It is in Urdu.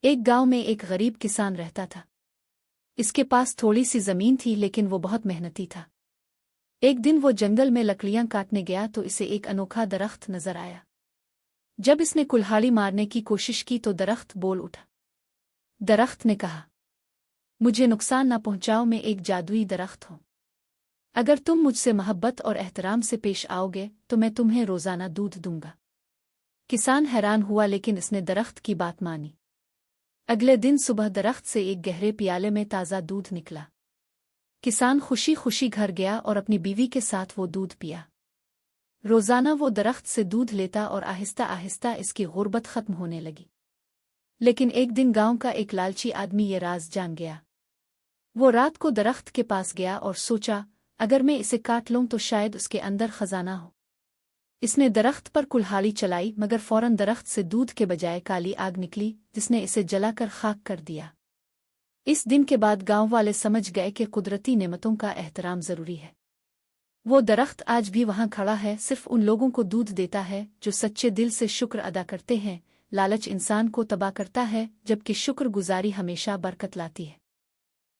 ایک گاؤں میں ایک غریب کسان رہتا تھا۔ اس کے پاس تھوڑی سی زمین تھی لیکن وہ بہت محنتی تھا۔ ایک دن وہ جنگل میں لکڑیاں کاٹنے گیا تو اسے ایک انوکھا درخت نظر آیا۔ جب اس نے کلہاڑی مارنے کی کوشش کی تو درخت بول اٹھا۔ درخت نے کہا، مجھے نقصان نہ پہنچاؤ، میں ایک جادوئی درخت ہوں۔ اگر تم مجھ سے محبت اور احترام سے پیش آؤ گے تو میں تمہیں روزانہ دودھ دوں گا۔ کسان حیران ہوا لیکن اس نے درخت کی بات مانی۔ اگلے دن صبح درخت سے ایک گہرے پیالے میں تازہ دودھ نکلا۔ کسان خوشی خوشی گھر گیا اور اپنی بیوی کے ساتھ وہ دودھ پیا۔ روزانہ وہ درخت سے دودھ لیتا اور آہستہ آہستہ اس کی غربت ختم ہونے لگی۔ لیکن ایک دن گاؤں کا ایک لالچی آدمی یہ راز جان گیا۔ وہ رات کو درخت کے پاس گیا اور سوچا، اگر میں اسے کاٹ لوں تو شاید اس کے اندر خزانہ ہو۔ اس نے درخت پر کلہاڑی چلائی مگر فوراً درخت سے دودھ کے بجائے کالی آگ نکلی جس نے اسے جلا کر خاک کر دیا۔ اس دن کے بعد گاؤں والے سمجھ گئے کہ قدرتی نعمتوں کا احترام ضروری ہے۔ وہ درخت آج بھی وہاں کھڑا ہے، صرف ان لوگوں کو دودھ دیتا ہے جو سچے دل سے شکر ادا کرتے ہیں۔ لالچ انسان کو تباہ کرتا ہے جبکہ شکر گزاری ہمیشہ برکت لاتی ہے۔